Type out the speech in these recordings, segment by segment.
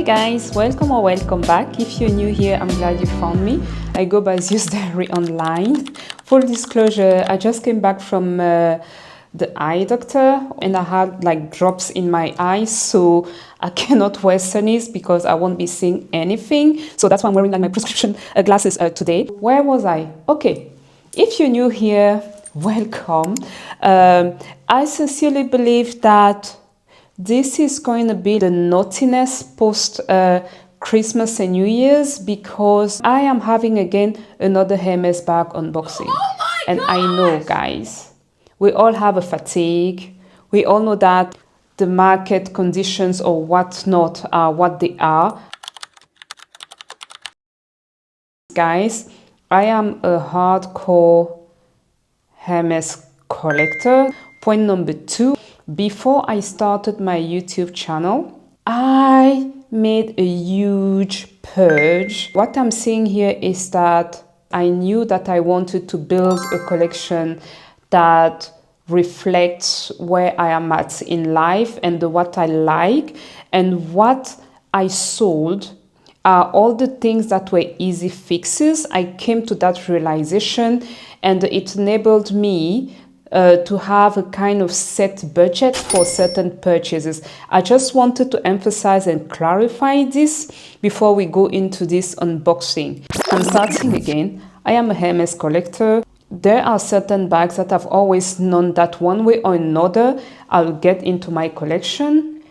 Hey guys, welcome or welcome back. If you're new here, I'm glad you found me. I go by Zeus Diary Online. Full disclosure, I just came back from the eye doctor and I had like drops in my eyes, so I cannot wear sunnies because I won't be seeing anything. So that's why I'm wearing like my prescription glasses today. Where was I? Okay, if you're new here, welcome. I sincerely believe that this is going to be the naughtiness post Christmas and New Year's, because I am having again another Hermes bag unboxing. And I know, guys, we all have a fatigue. We all know that the market conditions or whatnot are what they are. Guys, I am a hardcore Hermes collector. Point number 2. Before I started my YouTube channel, I made a huge purge. What I'm saying here is that I knew that I wanted to build a collection that reflects where I am at in life and what I like, and what I sold are all the things that were easy fixes. I came to that realization, and it enabled me to have a kind of set budget for certain purchases. I just wanted to emphasize and clarify this before we go into this unboxing. I'm starting again. I am a Hermes collector. There are certain bags that I've always known that one way or another I'll get into my collection.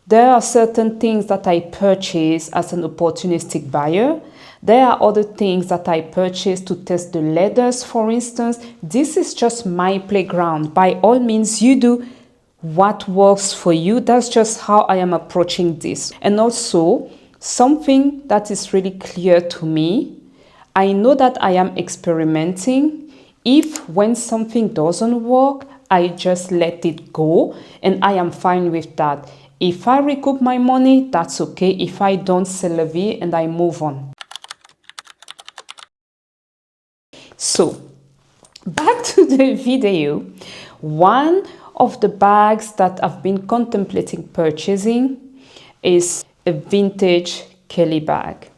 There are certain things that I purchase as an opportunistic buyer. There are other things that I purchase to test the leathers, for instance. This is just my playground. By all means, you do what works for you. That's just how I am approaching this. And also, something that is really clear to me, I know that I am experimenting. If when something doesn't work, I just let it go, and I am fine with that. If I recoup my money, that's okay. If I don't, c'est la vie, and I move on. So, back to the video. One of the bags that I've been contemplating purchasing is a vintage Kelly bag.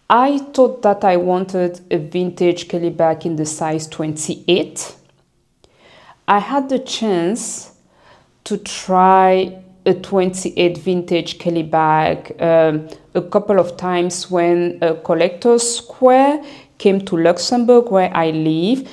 I thought that I wanted a vintage Kelly bag in the size 28. I had the chance to try a 28 vintage Kelly bag a couple of times when a Collectors Square came to Luxembourg, where I live.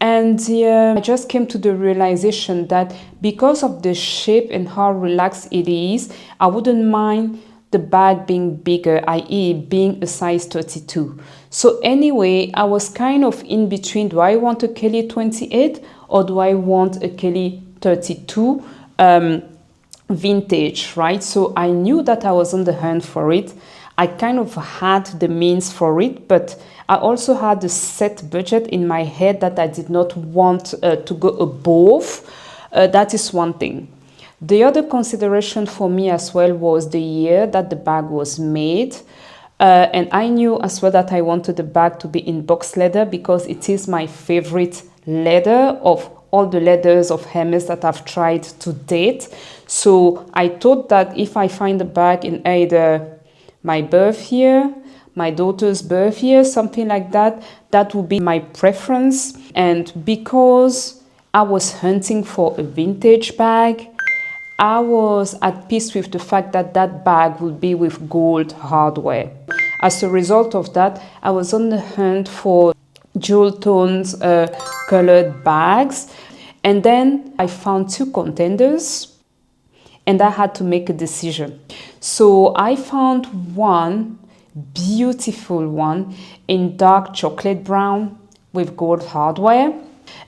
And I just came to the realization that because of the shape and how relaxed it is, I wouldn't mind the bag being bigger, i.e. being a size 32. So anyway, I was kind of in between. Do I want a Kelly 28 or do I want a Kelly 32 vintage, right? So I knew that I was on the hunt for it. I kind of had the means for it, but I also had a set budget in my head that I did not want to go above. That is one thing. The other consideration for me as well was the year that the bag was made. And I knew as well that I wanted the bag to be in box leather because it is my favorite leather of all the leathers of Hermes that I've tried to date. So I thought that if I find a bag in either my birth year, my daughter's birth year, something like that, that would be my preference. And because I was hunting for a vintage bag, I was at peace with the fact that that bag would be with gold hardware. As a result of that, I was on the hunt for jewel tones colored bags. And then I found 2 contenders and I had to make a decision. So I found one beautiful one in dark chocolate brown with gold hardware.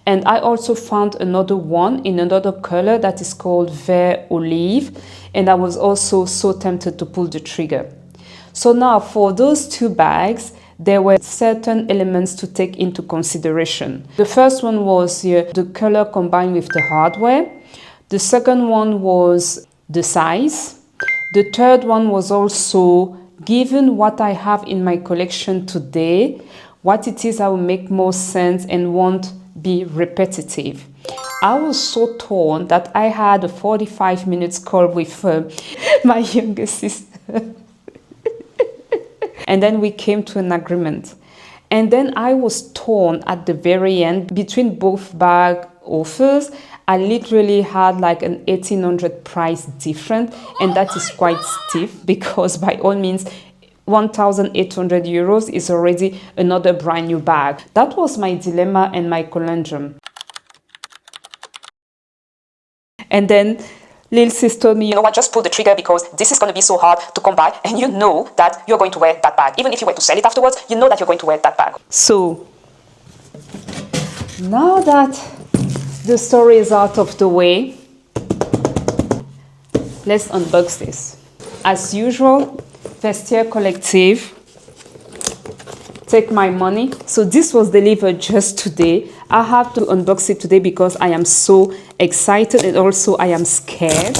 And I also found another one in another color that is called vert olive. And I was also so tempted to pull the trigger. So now for those 2 bags, there were certain elements to take into consideration. The first one was the color combined with the hardware. The second one was the size. The third one was also, given what I have in my collection today, what it is that will make more sense and won't be repetitive. I was so torn that I had a 45 minutes call with my younger sister and then we came to an agreement. And then I was torn at the very end between both bag offers. I literally had like an 1,800 price difference, and that is quite stiff because by all means 1,800 euros is already another brand new bag. That was my dilemma and my conundrum. And then Lil Sis told me, you know what, just pull the trigger because this is going to be so hard to come by, and you know that you're going to wear that bag. Even if you were to sell it afterwards, you know that you're going to wear that bag. So now that the story is out of the way, let's unbox this. As usual, Vestiaire Collective, take my money. So this was delivered just today. I have to unbox it today because I am so excited and also I am scared.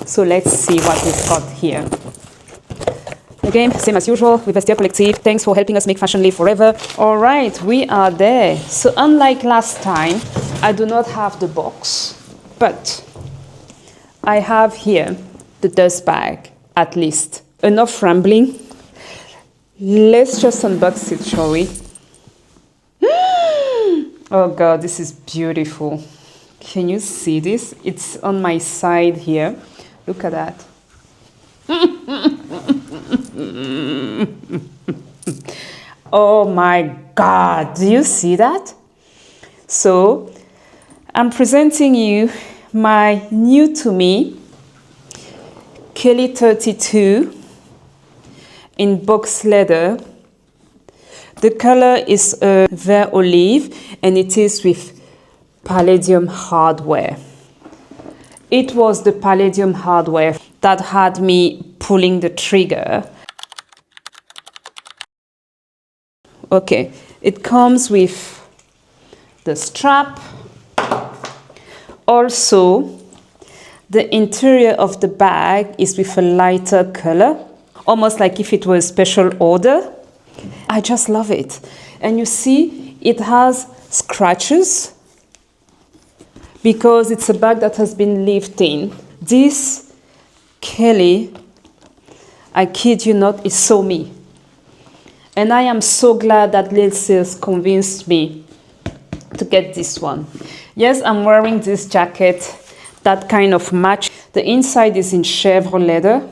So let's see what we've got here. Again, same as usual with Vestiaire Collective. Thanks for helping us make fashion live forever. All right, we are there. So unlike last time, I do not have the box, but I have here the dust bag, at least. Enough rambling. Let's just unbox it, shall we? Oh God, this is beautiful. Can you see this? It's on my side here. Look at that. Oh my God, do you see that? So I'm presenting you my new to me Kelly 32 in box leather. The color is a vert olive and it is with palladium hardware. It was the palladium hardware that had me pulling the trigger. Okay, it comes with the strap. Also, the interior of the bag is with a lighter color, almost like if it was a special order. I just love it. And you see, it has scratches because it's a bag that has been lived in. This Kelly, I kid you not, is so me. And I am so glad that Lil Sis convinced me to get this one. Yes, I'm wearing this jacket, that kind of match. The inside is in chèvre leather.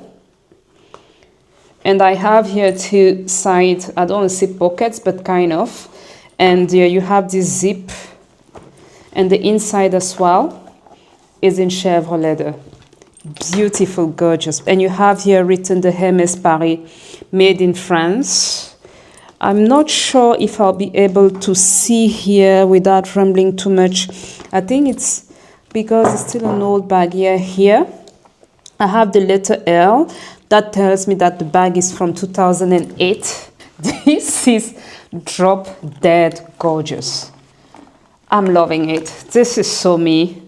And I have here two side, I don't want to say pockets, but kind of. And you have this zip. And the inside as well is in chèvre leather. Beautiful, gorgeous. And you have here written the Hermes Paris, made in France. I'm not sure if I'll be able to see here without rambling too much. I think it's because it's still an old bag. Yeah, here I have the letter L. That tells me that the bag is from 2008. This is drop dead gorgeous. I'm loving it. This is so me.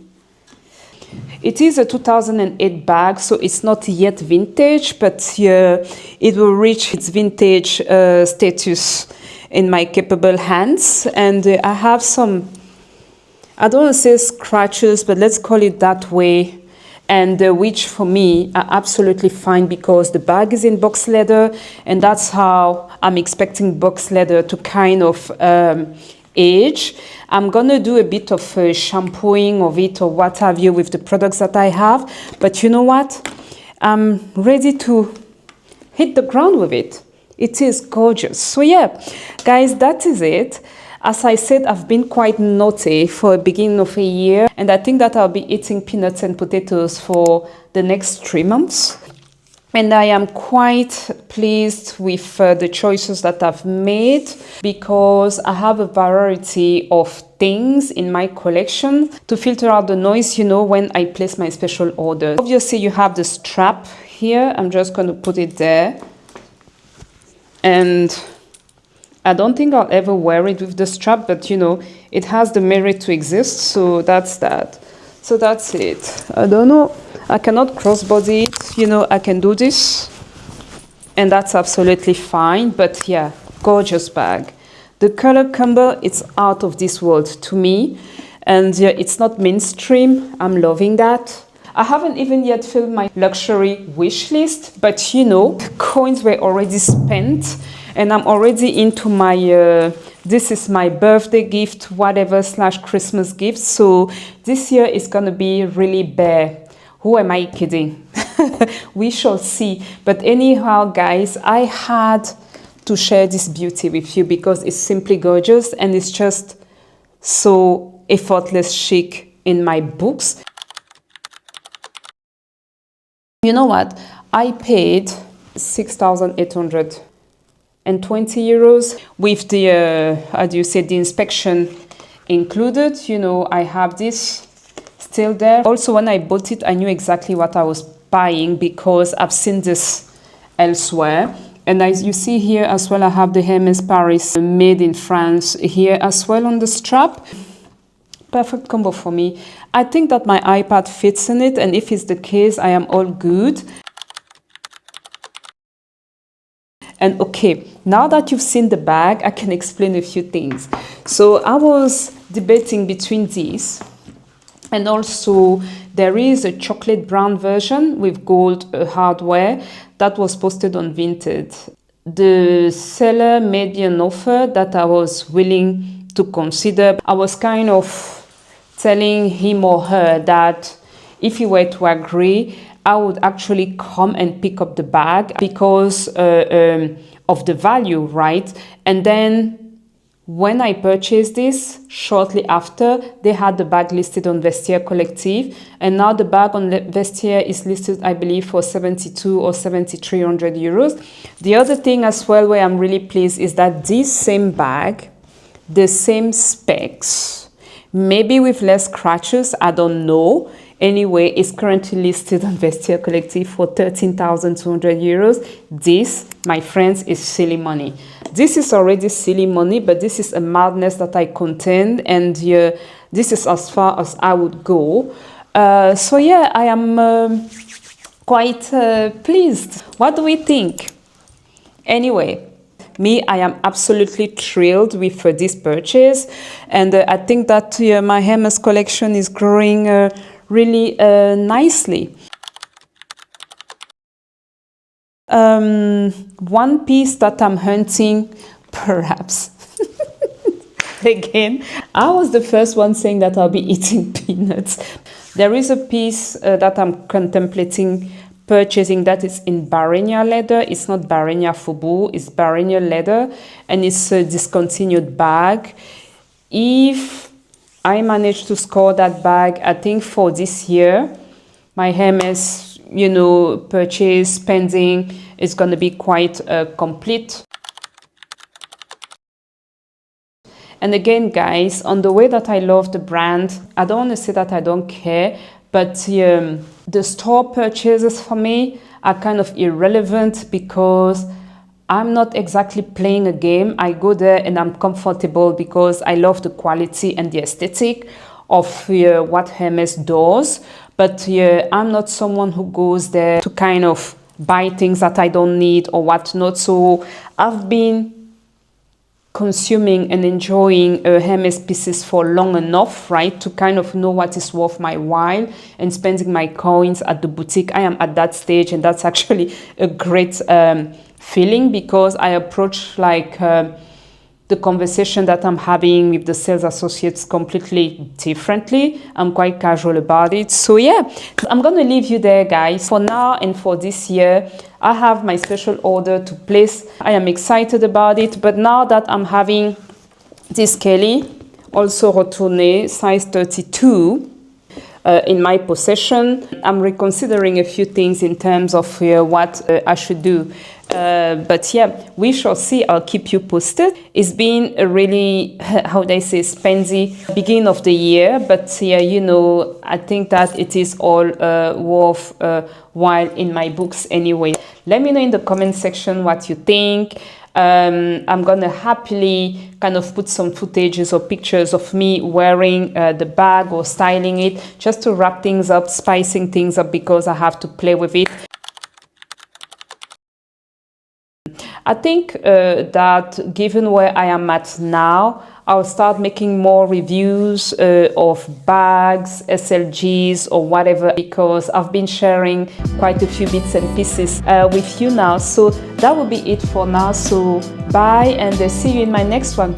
It is a 2008 bag, so it's not yet vintage, but it will reach its vintage status in my capable hands. And I have some, I don't want to say scratches, but let's call it that way. And which for me are absolutely fine because the bag is in box leather, and that's how I'm expecting box leather to kind of age. I'm gonna do a bit of shampooing of it or what have you with the products that I have, but you know what? I'm ready to hit the ground with it. It is gorgeous. So yeah, guys, that is it. As I said, I've been quite naughty for the beginning of a year, and I think that I'll be eating peanuts and potatoes for the next 3 months. And I am quite pleased with the choices that I've made because I have a variety of things in my collection to filter out the noise, you know, when I place my special order. Obviously, you have the strap here. I'm just going to put it there. And I don't think I'll ever wear it with the strap, but you know, it has the merit to exist, so that's that. So that's it. I don't know, I cannot crossbody it, you know, I can do this, and that's absolutely fine, but yeah, gorgeous bag. The color combo, it's out of this world to me, and yeah, it's not mainstream, I'm loving that. I haven't even yet filled my luxury wish list, but you know, coins were already spent. and I'm already into my this is my birthday gift, whatever / Christmas gift. So this year is gonna be really bare. Who am I kidding? We shall see. But anyhow, guys, I had to share this beauty with you because it's simply gorgeous and it's just so effortless chic in my books. You know what? I paid 6,820 euros with the, how do you say, the inspection included. You know, I have this still there. Also, when I bought it, I knew exactly what I was buying because I've seen this elsewhere. And as you see here as well, I have the Hermes Paris made in France here as well on the strap. Perfect combo for me. I think that my iPad fits in it, and if it's the case, I am all good. And okay, now that you've seen the bag, I can explain a few things. So I was debating between these, and also there is a chocolate brown version with gold hardware that was posted on Vinted. The seller made me an offer that I was willing to consider. I was kind of telling him or her that if he were to agree, I would actually come and pick up the bag because of the value, right? And then when I purchased this, shortly after, they had the bag listed on Vestiaire Collective, and now the bag on Vestiaire is listed, I believe, for 72 or 7,300 euros. The other thing as well where I'm really pleased is that this same bag, the same specs, maybe with less scratches, I don't know. Anyway, it's currently listed on Vestiaire Collective for 13,200 euros. This, my friends, is silly money. This is already silly money, but this is a madness that I contend, and this is as far as I would go. So yeah, I am quite pleased. What do we think? Anyway, me, I am absolutely thrilled with this purchase, and I think that my Hermes collection is growing really nicely. One piece that I'm hunting, perhaps. Again, I was the first one saying that I'll be eating peanuts. There is a piece that I'm contemplating purchasing that is in Barenia leather. It's not Barenia Fubu, it's Barenia leather, and it's a discontinued bag. If I manage to score that bag, I think for this year, my Hermes, purchase, spending is going to be quite complete. And again, guys, on the way that I love the brand, I don't want to say that I don't care, but the store purchases for me are kind of irrelevant because I'm not exactly playing a game. I go there and I'm comfortable because I love the quality and the aesthetic of what Hermes does. But I'm not someone who goes there to kind of buy things that I don't need or whatnot. So I've been consuming and enjoying Hermes pieces for long enough, right, to kind of know what is worth my while and spending my coins at the boutique. I am at that stage, and that's actually a great feeling because I approach like the conversation that I'm having with the sales associates completely differently. I'm quite casual about it. So yeah, I'm going to leave you there, guys. For now and for this year, I have my special order to place. I am excited about it. But now that I'm having this Kelly, also retourné, size 32, in my possession, I'm reconsidering a few things in terms of what I should do. But yeah, we shall see. I'll keep you posted. It's been a really, how they say, spendy beginning of the year. But yeah, I think that it is all worth while in my books anyway. Let me know in the comment section what you think. I'm gonna happily kind of put some footages or pictures of me wearing the bag or styling it just to wrap things up, spicing things up because I have to play with it. I think that given where I am at now, I'll start making more reviews of bags, SLGs or whatever, because I've been sharing quite a few bits and pieces with you now. So that will be it for now. So bye, and see you in my next one.